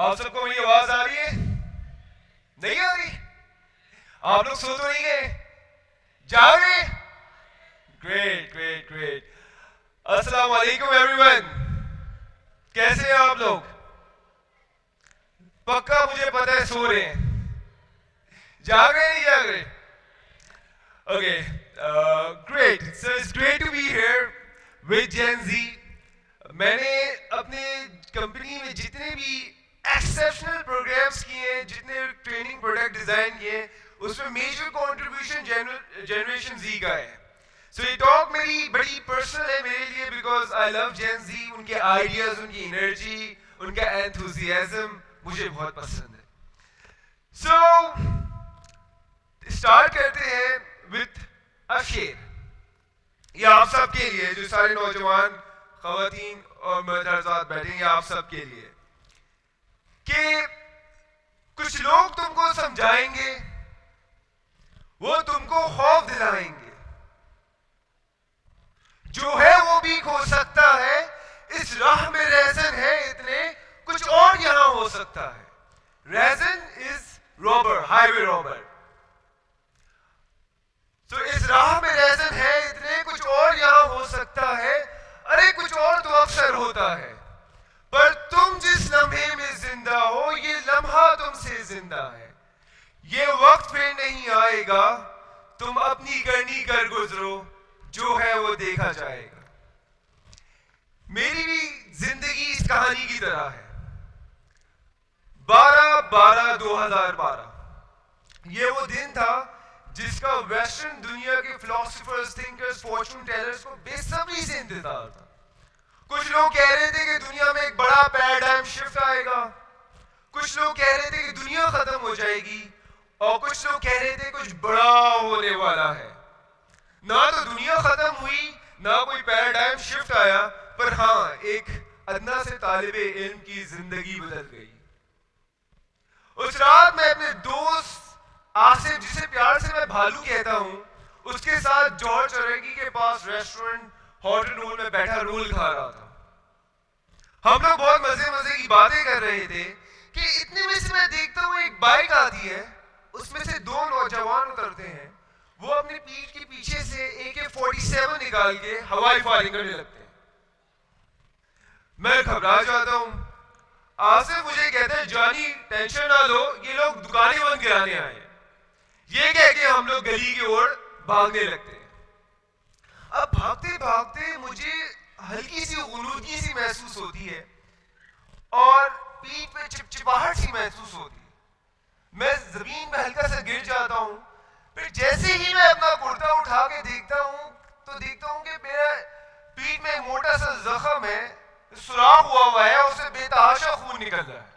आप सबको मेरी आवाज आ रही है? नहीं आ रही? आप लोग सो तो नहीं गए? जाग गए? Great great great. अस्सलाम वालेकुम एवरीवन। कैसे हैं आप लोग? पक्का मुझे पता है सो रहे हैं। जाग गए नहीं जाग रहे? Okay, great. So it's great to be here with Gen Z. मैंने अपने कंपनी में जितने भी एक्सेप्शनल प्रोग्राम्स किए हैं, जितने ट्रेनिंग प्रोडक्ट डिजाइन किए, उसमें मेजर कंट्रीब्यूशन जनरेशन जी का है। सो ये टॉक मेरी बड़ी पर्सनल है मेरे लिए, बिकॉज आई लव जेन जी। उनके आइडियाज, उनकी एनर्जी, उनका एंथुजियाज्म मुझे बहुत पसंद है। सो स्टार्ट करते हैं विथ अ शेर। ये आप सबके लिए, जो सारे नौजवान, खवातीन और मर्दाजात बैठे हैं, आप सबके लिए, कि कुछ लोग तुमको समझाएंगे, वो तुमको खौफ दिलाएंगे। जो है वो भी खो सकता है, इस राह में रेजन है इतने, कुछ और यहां हो सकता है। Reason is robber, highway robber. तो इस राह में रेजन है इतने, कुछ और यहां हो सकता है। अरे कुछ और तो अक्सर होता है, पर तुम जिस लम्हे में जिंदा हो, ये लम्हा तुमसे जिंदा है। ये वक्त फिर नहीं आएगा, तुम अपनी करनी कर गुजरो, जो है वो देखा जाएगा। मेरी भी जिंदगी इस कहानी की तरह है। 12/12/2012 ये वो दिन था जिसका वेस्टर्न दुनिया के फिलोसोफर्स, थिंकर्स, फॉर्चून टेलर्स को बेसब्री से इंतजार था। कुछ लोग कह रहे थे कि दुनिया में एक बड़ा पैराडाइम शिफ्ट आएगा, कुछ लोग कह रहे थे कि दुनिया खत्म हो जाएगी, और कुछ लोग कह रहे थे कुछ बड़ा होने वाला है। ना तो दुनिया खत्म हुई, ना कोई पैराडाइम शिफ्ट आया, पर हाँ, एक अदना से तालिबे इल्म की जिंदगी बदल गई। उस रात मैं अपने दोस्त आसिफ, जिसे प्यार से मैं भालू कहता हूं, उसके साथ जॉर्ज चौरंगी के पास रेस्टोरेंट हॉट रोल में बैठा रोल खा रहा था। हम लोग बहुत मजे मजे की बातें कर रहे थे कि इतने में से मैं देखता हूं एक बाइक आती है, उसमें से दो नौजवान उतरते हैं। वो अपनी पीठ के पीछे से AK-47 निकाल के हवाई फायरिंग करने लगते हैं। मैं घबरा जाता हूं। आसिफ मुझे कहते हैं, जानी टेंशन ना लो, ये लोग दुकानें बंद कराने आए हैं। ये कह के हम लोग गली की ओर भागने लगते हैं। अब भागते भागते मुझे हल्की सी गुनूदगी सी महसूस होती है और पीठ पे चिपचिपाहट सी महसूस होती है। मैं जमीन में हल्का सा गिर जाता हूं। फिर जैसे ही मैं अपना कुर्ता उठा के देखता हूं, तो देखता हूं कि मेरा पीठ में मोटा सा जख्म है, सुराख हुआ है, उससे बेतहाशा खून निकल रहा है।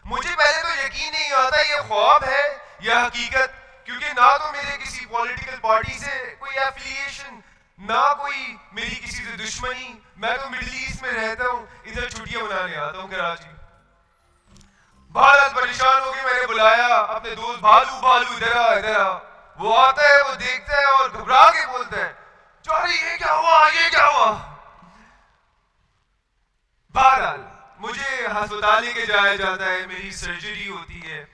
मुझे पहले तो यकीन नहीं आता ये ख्वाब है या हकीकत, क्योंकि ना तो मेरे किसी पॉलिटिकल पार्टी से कोई एफिलिएशन, ना कोई मेरी किसी से दुश्मनी। मैं तो मिडिल ईस्ट में रहता हूं, इधर छुट्टियां मनाने आता हूं कराची। भारत परेशान होकर मैंने बुलाया अपने दोस्त भालू, भालू इधर आ इधर आ। वो आता है, वो देखता है और घबरा के बोलता है, चौधरी ये क्या हुआ, ये क्या हुआ। बहरहाल मुझे अस्पताल लेके जाया जाता है, मेरी सर्जरी होती है,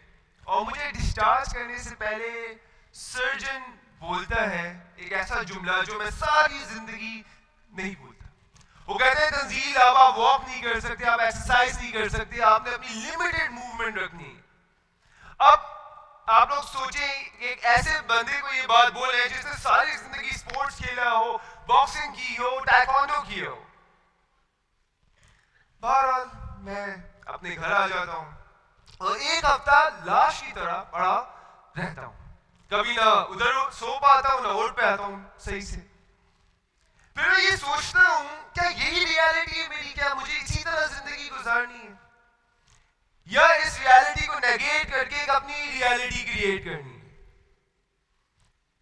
और मुझे डिस्चार्ज करने से पहले सर्जन बोलता है एक ऐसा जुमला जो मैं सारी जिंदगी नहीं भूलता। वो कहते हैं, तंजील आप वॉक नहीं कर सकते, आप एक्सरसाइज नहीं कर सकते, आपने अपनी लिमिटेड मूवमेंट रखनी है। अब आप लोग सोचें, एक ऐसे बंदे को ये बात बोल रहे हैं जिसने सारी जिंदगी स्पोर्ट्स खेला हो, बॉक्सिंग की हो, टाइक्वांडो की हो। बहरहाल मैं अपने घर आ जाता हूं और एक हफ्ता लाश की तरह पड़ा रहता हूं। कभी ना उधर सो पाता हूं, ना उठ पाता हूं सही से। फिर मैं ये सोचता हूं, क्या यही रियलिटी है मेरी? क्या मुझे इसी तरह जिंदगी गुजारनी है, या इस रियलिटी को नेगेट करके एक अपनी रियलिटी क्रिएट करनी है?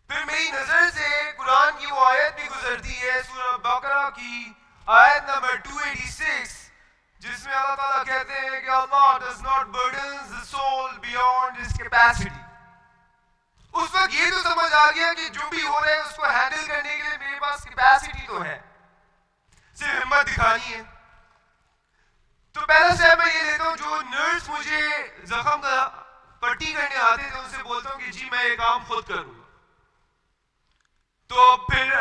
फिर मेरी नजर से कुरान की वो आयत भी गुजरती है, सूरह बकरा की आयत नंबर 286, जिसमें अल्लाह ताला कहते हैं कि Allah does not burden the soul beyond his capacity. उस वक्त ये तो समझ आ गया कि जो भी हो रहा है उसको हैंडल करने के लिए मेरे पास कैपेसिटी तो है, सिर्फ हिम्मत दिखानी है। तो पहला स्टेप मैं ये लेता हूँ, जो नर्स मुझे जख्म का पट्टी करने आते थे उनसे बोलता हूँ कि जी मैं ये काम खुद करूंगा। तो फिर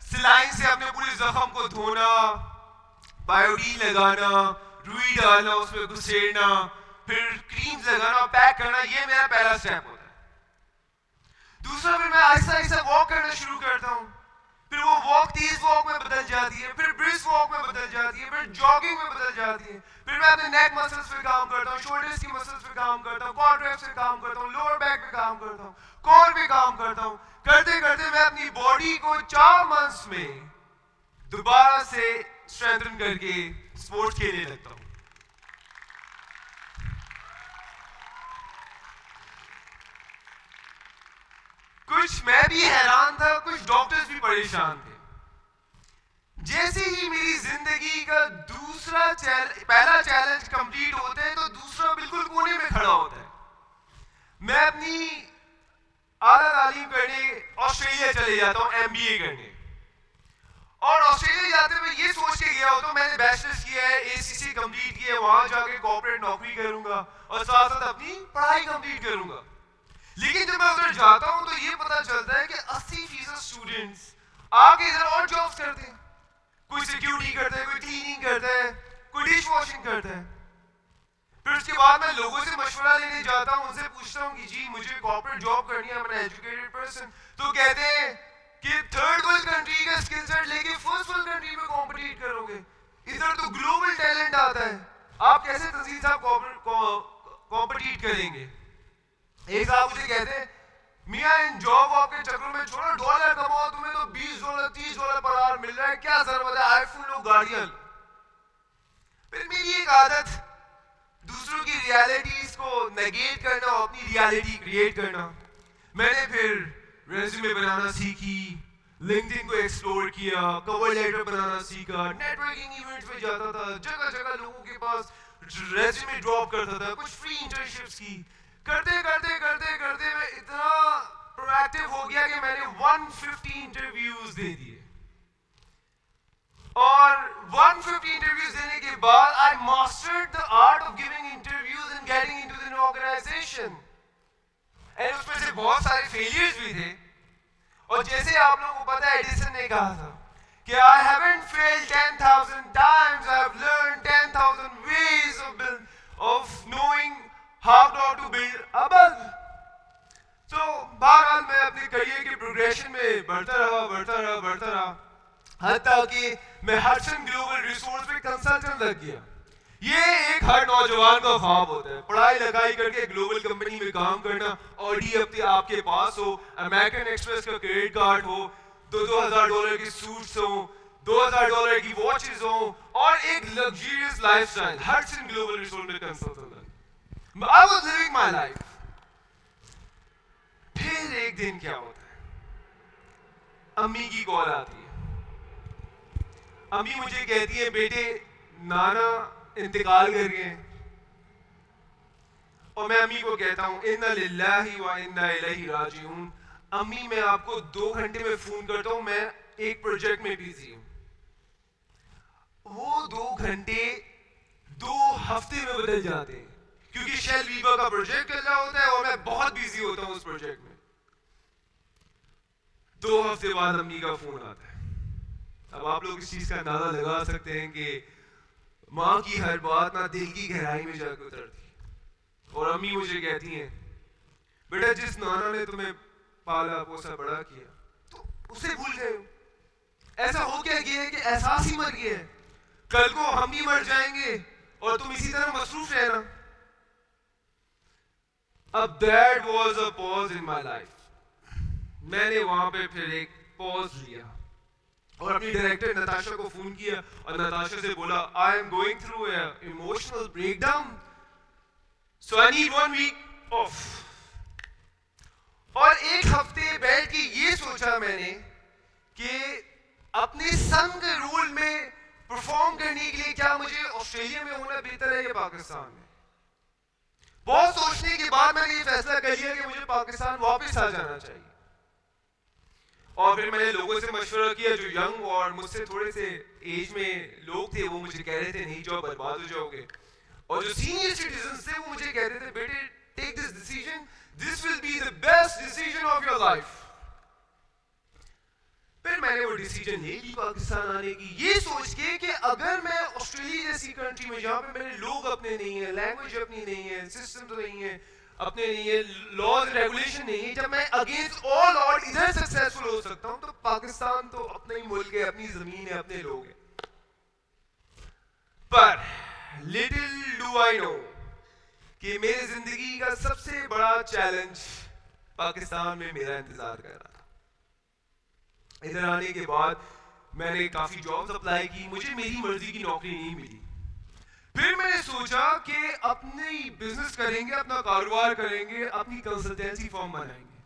सिलाई से अपने पूरे जख्म को धोना, बायोडीन लगाना, रुई डालना, उसमें घुसेड़ना, फिर क्रीम्स लगाना, पैक करना, ये मेरा पहला स्टेप होता है। दूसरा, फिर मैं आहिस्ता आहिस्ता वॉक करना शुरू करता हूँ। फिर वो वॉक तेज वॉक में बदल जाती है, फिर ब्रिस्क वॉक में बदल जाती है, फिर जॉगिंग में बदल जाती है। फिर मैं अपने नेक मसल्स पे काम करता हूँ, शोल्डर्स की मसल्स पे काम करता हूँ, क्वाड्रिसेप्स पे काम करता हूँ, लोअर बैक पे काम करता हूँ, कोर पे काम करता हूँ। करते करते मैं अपनी बॉडी को 4 मंथ्स में दोबारा से स्ट्रेंथन करके स्पोर्ट्स खेलने लगता हूँ। कुछ मैं भी हैरान था, कुछ डॉक्टर्स भी परेशान थे। जैसे ही मेरी जिंदगी का पहला चैलेंज कंप्लीट होता है तो दूसरा बिल्कुल कोने में खड़ा होता है। मैं अपनी आला तालीम करने ऑस्ट्रेलिया चले जाता हूँ, MBA करने। और ऑस्ट्रेलिया जाते हुए ये सोच के गया होता हूँ, मैंने बैचलर्स किया है, ACC कंप्लीट किया है, वहां जाके कॉर्पोरेट नौकरी करूंगा और साथ साथ अपनी पढ़ाई कंप्लीट करूंगा। लेकिन जब मैं उधर जाता हूँ तो ये पता चलता है कि 80% स्टूडेंट्स आके इधर और जॉब्स करते हैं। कोई सिक्योरिटी करता है, कोई क्लीनिंग करता है, कोई डिश वॉशिंग करता है। फिर उसके बाद मैं लोगों से मशवरा लेने जाता हूँ, उनसे पूछता हूँ कि जी मुझे कॉर्पोरेट जॉब करनी है, मैं एजुकेटेड पर्सन। तो कहते हैं कि थर्ड वर्ल्ड कंट्री का स्किल सेट लेके फर्स्ट वर्ल्ड कंट्री में कॉम्पिटिट करोगे, इधर तो ग्लोबल टैलेंट आता है, आप कैसे तंजील साहब कॉम्पिटिट करेंगे। एक साहब मुझे कहते हैं मियाँ इन जॉब वॉब के चक्कर में छोड़ो, डॉलर कमाओ, तुम्हें तो $20 $30 पर आवर मिल रहा है, क्या जरूरत है आईफोन लो, गाड़ियां लो। फिर मेरी एक आदत दूसरों की रियलिटीज को नेगेट करना और अपनी रियलिटी क्रिएट करना। मैंने फिर रेज्यूमे बनाना सीखी, लिंक्डइन को एक्सप्लोर किया, कवर लेटर बनाना सीखा, नेटवर्किंग इवेंट्स में जाता था, जगह जगह लोगों के पास रेज्यूमे ड्रॉप करता था, कुछ फ्री इंटर्नशिप्स की। करते करते करते करते मैं इतना प्रोएक्टिव हो गया कि मैंने 150 इंटरव्यूज दे दिए। और 150 इंटरव्यूज देने के बाद I mastered the art of giving interviews and getting into the organisation. And उसमें से बहुत सारे फेलियर्स भी थे। और जैसे आप लोगों को पता है, एडिसन ने कहा था कि I haven't failed 10,000 times, I have learned 10,000 ways of knowing how not to build a bug. तो बहरहाल मैं अपने करियर के प्रोग्रेशन में बढ़ता रहा, हत्ता कि मैं हडसन ग्लोबल रिसोर्स में कंसल्टेंट लग गया। ये एक हर नौजवान का ख्वाब होता है, पढ़ाई लिखाई करके ग्लोबल कंपनी में काम करना, ऑडी आपके पास हो, अमेरिकन एक्सप्रेस का क्रेडिट कार्ड हो, $2,000 की सूट्स हो, $2,000 की वॉचेस हो और एक luxurious lifestyle. Hudson global resource में consultant. I was living my life. फिर एक दिन क्या होता है, अम्मी की कॉल आती है। अम्मी मुझे कहती है बेटे नाना इंतकाल कर गए। और मैं अम्मी को कहता हूं इन्ना लिल्लाहि व इन्ना इलैहि राजिऊन। अम्मी मैं आपको 2 घंटे में फोन करता हूं, मैं एक प्रोजेक्ट में बिजी हूं। वो 2 घंटे 2 हफ्ते में बदल जाते हैं, क्योंकि शेल वीवर का प्रोजेक्ट चल रहा होता है और मैं बहुत बिजी होता हूं उस प्रोजेक्ट में। 2 हफ्ते बाद अम्मी का फोन आता है। अब आप लोग इस चीज का अंदाजा लगा सकते हैं कि माँ की हर बात ना दिल की गहराई में जाकर उतरती। और अम्मी मुझे कहती हैं बेटा जिस नाना ने तुम्हें पाला पोसा बड़ा किया तो उसे भूल गए हो। ऐसा हो क्या गया है कि एहसास ही मर गया है, कल को हम भी मर जाएंगे और तुम इसी तरह मसरूफ रहना। अब that was a pause in my life. मैंने वहां पे फिर एक पॉज लिया और अपनी डायरेक्टर नताशा को फोन किया और नताशा से बोला I am going through a emotional breakdown, so I need 1 week off. और 1 हफ्ते बैठ के ये सोचा मैंने कि अपने सन के रोल में परफॉर्म करने के लिए क्या मुझे ऑस्ट्रेलिया में होना बेहतर है या पाकिस्तान में। बहुत सोचने के बाद मैंने ये फैसला कर लिया कि मुझे पाकिस्तान वापस आ जाना चाहिए। और फिर मैंने लोगों से मशवरा किया जो यंग और मुझसे थोड़े से एज में लोग थे, वो मुझे कह रहे थे नहीं जाओ बर्बाद हो जाओगे, और जो सीनियर सिटीजन थे वो मुझे कह रहे थे बेटे take this decision, this will be the best decision of your life. फिर मैंने वो डिसीजन ले ली पाकिस्तान आने की, ये सोच के कि अगर मैं ऑस्ट्रेलिया जैसी कंट्री में जहाँ पे मेरे लोग अपने नहीं है, लैंग्वेज अपनी नहीं है, सिस्टम तो नहीं है अपने नहीं है, लॉज रेगुलेशन नहीं है, जब मैं अगेंस्ट ऑल ऑड इधर सक्सेसफुल हो सकता हूँ, तो पाकिस्तान तो अपना ही मुल्क है, अपनी जमीन है, अपने लोग हैं। पर लिटिल डू आई नो कि मेरी जिंदगी का सबसे बड़ा चैलेंज पाकिस्तान में मेरा इंतजार कर रहा था। इधर आने के बाद मैंने काफी जॉब्स अप्लाई की, मुझे मेरी मर्जी की नौकरी नहीं मिली। फिर मैंने सोचा कि अपनी बिजनेस करेंगे, अपना कारोबार करेंगे, अपनी कंसल्टेंसी फर्म बनाएंगे,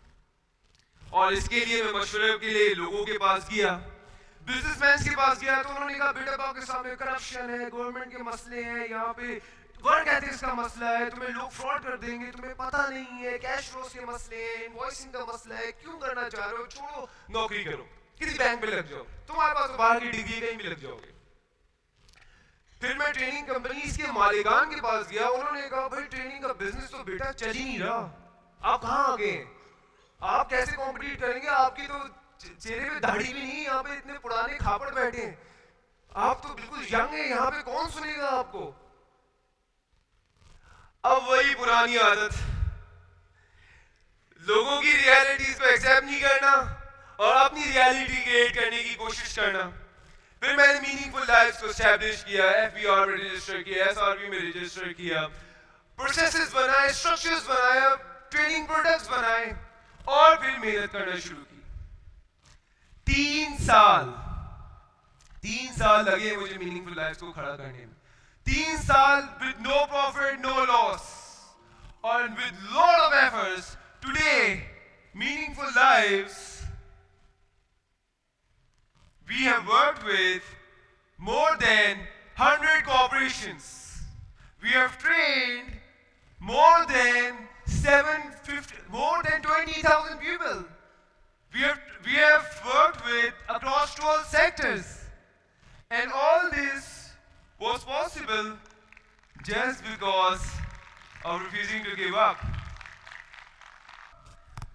और इसके लिए मैं मशवरे के लिए लोगों के पास गया, बिजनेसमैन के पास गया, तो उन्होंने कहा बेटा पाकिस्तान में करप्शन है, गवर्नमेंट के मसले हैं, यहाँ पे वर्क एथिक्स का मसला है, तुम्हें लोग फ्रॉड कर देंगे, तुम्हें पता नहीं है, कैश फ्लोस के मसले हैं, इनवॉइसिंग का मसला है, क्यों करना चाह रहे हो, छोड़ो नौकरी करो, किसी बैंक में लग जाओ, तुम्हारे पास बाहर की डिग्री कहीं भी लग जाओगे। फिर मैं ट्रेनिंग कंपनीज के मालिकान के पास गया, उन्होंने कहा भाई ट्रेनिंग का बिजनेस तो बेटा चल ही नहीं रहा, आप कहाँ आ गए, आप कैसे कॉम्पिटिट करेंगे, आपकी तो चेहरे पे दाढ़ी भी नहीं, यहाँ पे इतने पुराने खापड़ बैठे हैं, आप तो बिल्कुल यंग है, यहाँ पे कौन सुनेगा आपको। अब वही पुरानी आदत, लोगों की रियलिटीज को एक्सेप्ट नहीं करना और अपनी रियलिटी क्रिएट करने की कोशिश करना। फिर मैंने मीनिंगफुल लाइफ्स को एस्टैब्लिश किया, एफबीआर में रजिस्टर किया, एसआरबी में रजिस्टर किया, प्रोसेसेस बनाए, स्ट्रक्चर्स बनाए, ट्रेनिंग प्रोडक्ट्स बनाए, और फिर मेहनत करना शुरू की। 3 साल लगे मुझे मीनिंगफुल लाइफ्स को खड़ा करने में, 3 साल with no profit, no loss, and with lot of efforts. Today, Meaningful Lives, we have worked with more than 100 corporations. We have trained more than 20,000 people. We have worked with across 12 sectors, and all this was possible just because of refusing to give up.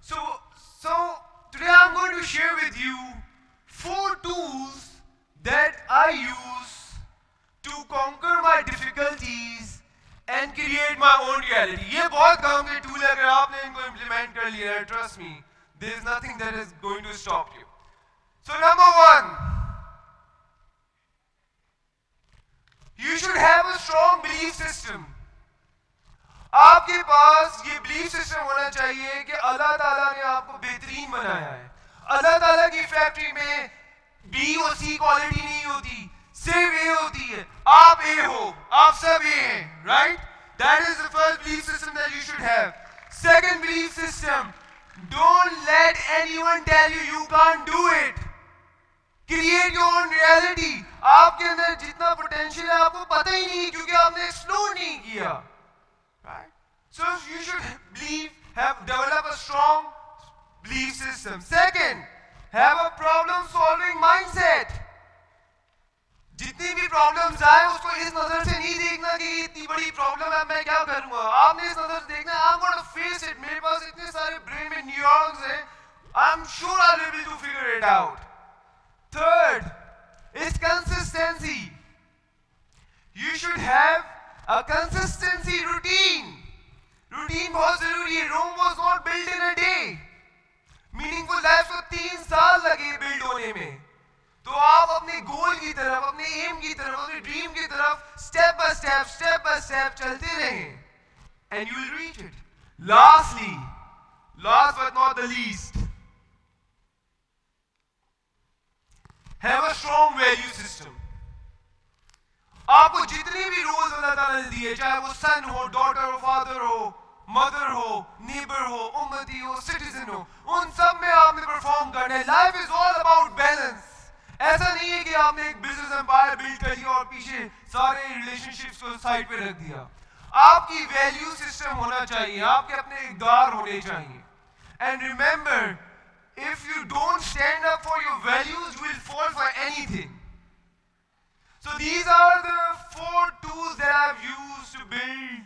So today I'm going to share with you 4 tools that I use to conquer my difficulties and create my own reality. ये बहुत काम के tool है, अगर आपने इनको implement कर लिया है, trust me, there is nothing that is going to stop you. So number 1, you should have a strong belief system. आपके पास ये बिलीफ सिस्टम होना चाहिए कि अल्लाह ताला ने आपको बेहतरीन बनाया है। अल्लाह ताला की फैक्ट्री में बी और सी क्वालिटी नहीं होती, सिर्फ ए होती है। आप ए हो, आप सब ए हैं, right? That is the first belief system that you should have. Second belief system, don't let anyone tell you you can't do it. Create your own reality. आपके अंदर जितना पोटेंशियल है आपको पता ही नहीं, क्योंकि आपने एक्सप्लोर नहीं किया। Right? So you should develop a strong belief system. Second, have a problem-solving mindset. जितनी भी problems आए उसको इस नजर से नहीं देखना कि इतनी बड़ी problem है मैं क्या करूँगा। आपने इस नजर से देखना I'm going to face it. मेरे पास इतने सारे brain में neurons हैं, I'm sure I'll be able to figure it out. Third is consistency. You should have a consistency routine. Routine बहुत जरूरी है. Rome was not built in a day. Meaningful life को 3 साल लगे बिल्ड होने में. तो आप अपने गोल की तरफ, अपने एम की तरफ, अपने ड्रीम की तरफ स्टेप बाय स्टेप चलते रहें, and you will reach it. Lastly, last but not the least, have a strong value system. आपको जितने भी रोल्स अल्लाह ताला ने दिए, चाहे वो सन हो, डॉटर हो, फादर हो, मदर हो, नेबर हो, उम्मती हो, सिटीजन हो, उन सब में आपने परफॉर्म करना है. Life is all about balance. ऐसा नहीं है कि आपने एक बिजनेस एम्पायर बिल्ड कर लिया और पीछे सारे रिलेशनशिप्स को साइड पे रख दिया. आपकी वैल्यू सिस्टम होना चाहिए, आपके अपने इक़दार होने चाहिए. And remember, if you don't stand up for your values, you will fall for anything. So these are the 4 tools that I've used to build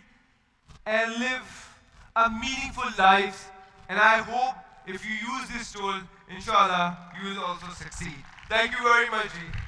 and live a meaningful life. And I hope if you use this tool, inshallah, you will also succeed. Thank you very much, Ji.